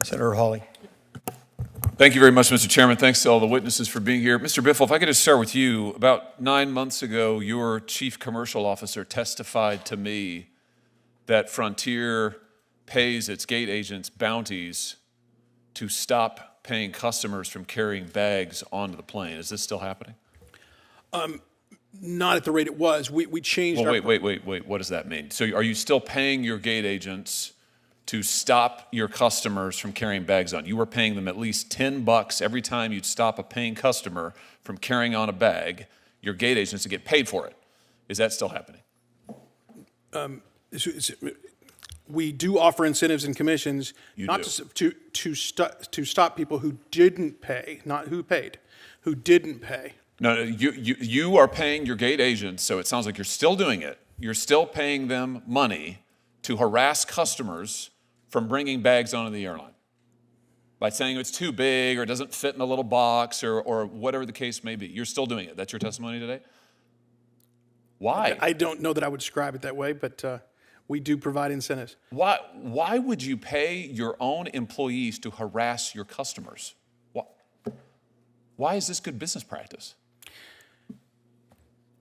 Senator Hawley. Thank you very much, Mr. Chairman. Thanks to all the witnesses for being here. Mr. Biffle, if I could just start with you. About 9 months ago, your chief commercial officer testified to me that Frontier pays its gate agents bounties to stop paying customers from carrying bags onto the plane. Is this still happening? Not at the rate it was. We changed Well, wait. What does that mean? So are you still paying your gate agents to stop your customers from carrying bags on? You were paying them at least $10 every time you'd stop a paying customer from carrying on a bag, your gate agents to get paid for it. Is that still happening? We do offer incentives and commissions to stop people who didn't pay, not who paid, who didn't pay. No, you are paying your gate agents, so it sounds like you're still doing it. You're still paying them money to harass customers from bringing bags onto the airline by saying it's too big or it doesn't fit in a little box or whatever the case may be. You're still doing it. That's your testimony today? Why? I don't know that I would describe it that way, but we do provide incentives. Why would you pay your own employees to harass your customers? Why is this good business practice?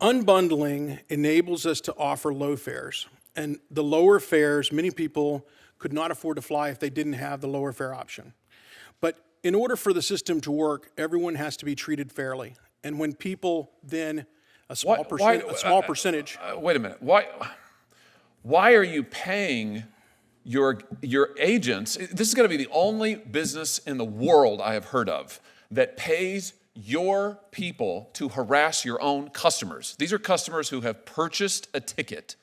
Unbundling enables us to offer low fares. And the lower fares, many people could not afford to fly if they didn't have the lower fare option. But in order for the system to work, everyone has to be treated fairly. And when people then, a small percentage. Wait a minute. Why are you paying your agents? This is going to be the only business in the world I have heard of that pays your people to harass your own customers. These are customers who have purchased a ticket.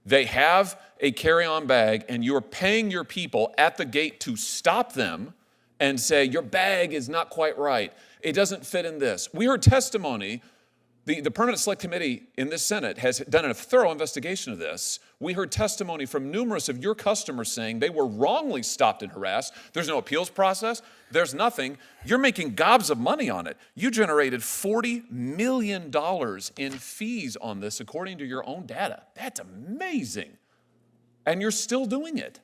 They have a carry-on bag, and you're paying your people at the gate to stop them and say, your bag is not quite right. It doesn't fit in this. We heard testimony. The Permanent Select Committee in this Senate has done a thorough investigation of this. We heard testimony from numerous of your customers saying they were wrongly stopped and harassed. There's no appeals process. There's nothing. You're making gobs of money on it. You generated $40 million in fees on this, according to your own data. That's amazing. And you're still doing it.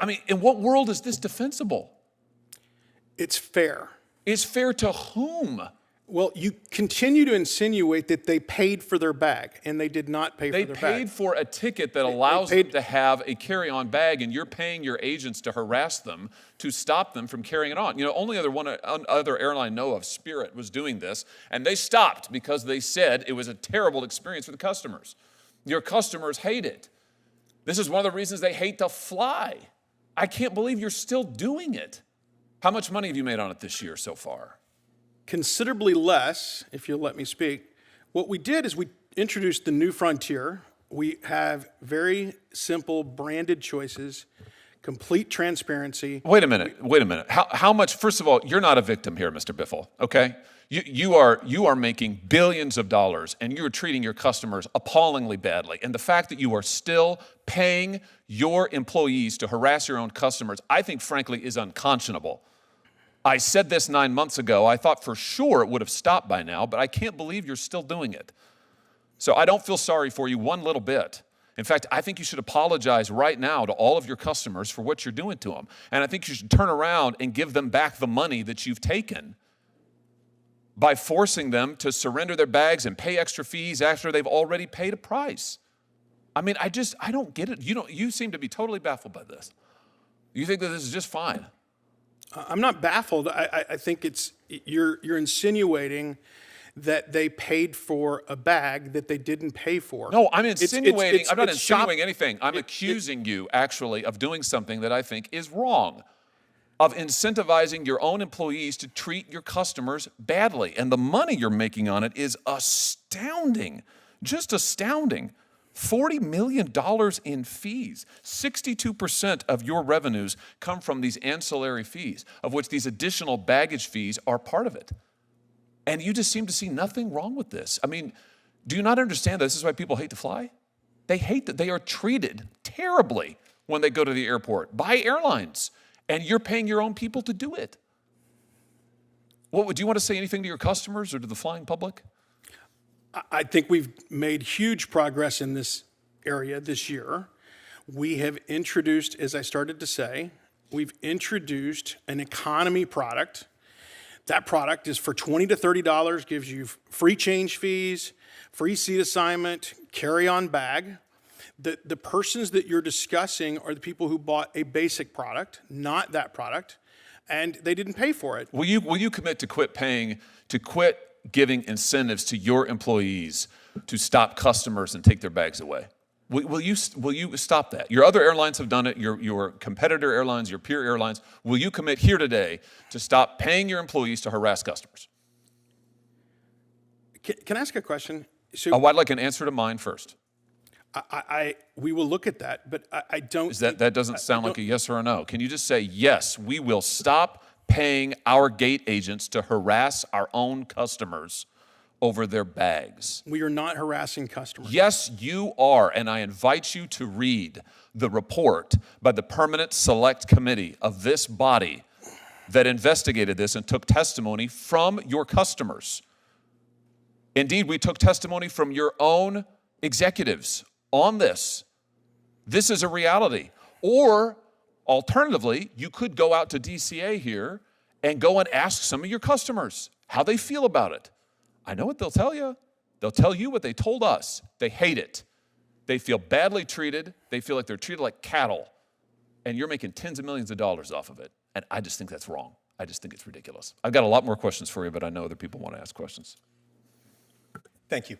I mean, in what world is this defensible? It's fair. It's fair to whom? Well, you continue to insinuate that they paid for their bag, and they did not pay for their bag. They paid for a ticket that allows them to have a carry-on bag, and you're paying your agents to harass them, to stop them from carrying it on. You know, only other airline I know of, Spirit, was doing this, and they stopped because they said it was a terrible experience for the customers. Your customers hate it. This is one of the reasons they hate to fly. I can't believe you're still doing it. How much money have you made on it this year so far? Considerably less, if you'll let me speak. What we did is we introduced the new Frontier. We have very simple branded choices, complete transparency. Wait a minute. How much, first of all, you're not a victim here, Mr. Biffle, okay? You are making billions of dollars, and you're treating your customers appallingly badly. And the fact that you are still paying your employees to harass your own customers, I think, frankly, is unconscionable. I said this 9 months ago. I thought for sure it would have stopped by now, but I can't believe you're still doing it. So I don't feel sorry for you one little bit. In fact, I think you should apologize right now to all of your customers for what you're doing to them. And I think you should turn around and give them back the money that you've taken by forcing them to surrender their bags and pay extra fees after they've already paid a price. I mean, I don't get it. You seem to be totally baffled by this. You think that this is just fine. I'm not baffled. I think you're insinuating that they paid for a bag that they didn't pay for. No, I'm insinuating. I'm not insinuating anything. I'm accusing you, actually, of doing something that I think is wrong, of incentivizing your own employees to treat your customers badly. And the money you're making on it is astounding, just astounding. $40 million in fees. 62% of your revenues come from these ancillary fees, of which these additional baggage fees are part of it. And you just seem to see nothing wrong with this. I mean, do you not understand that this is why people hate to fly? They hate that they are treated terribly when they go to the airport by airlines, and you're paying your own people to do it. Do you want to say anything to your customers or to the flying public? I think we've made huge progress in this area this year. We have introduced, as I started to say, we've introduced an economy product. That product is for $20 to $30, gives you free change fees, free seat assignment, carry-on bag. The persons that you're discussing are the people who bought a basic product, not that product, and they didn't pay for it. Will you commit to quit giving incentives to your employees to stop customers and take their bags away? Will you stop that? Your other airlines have done it, your competitor airlines, your peer airlines. Will you commit here today to stop paying your employees to harass customers? Can I ask a question? Oh, I'd like an answer to mine first. We will look at that, but I don't. That doesn't sound like a yes or a no. Can you just say, yes, we will stop paying our gate agents to harass our own customers over their bags? We are not harassing customers. Yes, you are, and I invite you to read the report by the Permanent Select Committee of this body that investigated this and took testimony from your customers. Indeed, we took testimony from your own executives on this. This is a reality. Or, alternatively, you could go out to DCA here and go and ask some of your customers how they feel about it. I know what they'll tell you. They'll tell you what they told us. They hate it. They feel badly treated. They feel like they're treated like cattle. And you're making tens of millions of dollars off of it. And I just think that's wrong. I just think it's ridiculous. I've got a lot more questions for you, but I know other people want to ask questions. Thank you.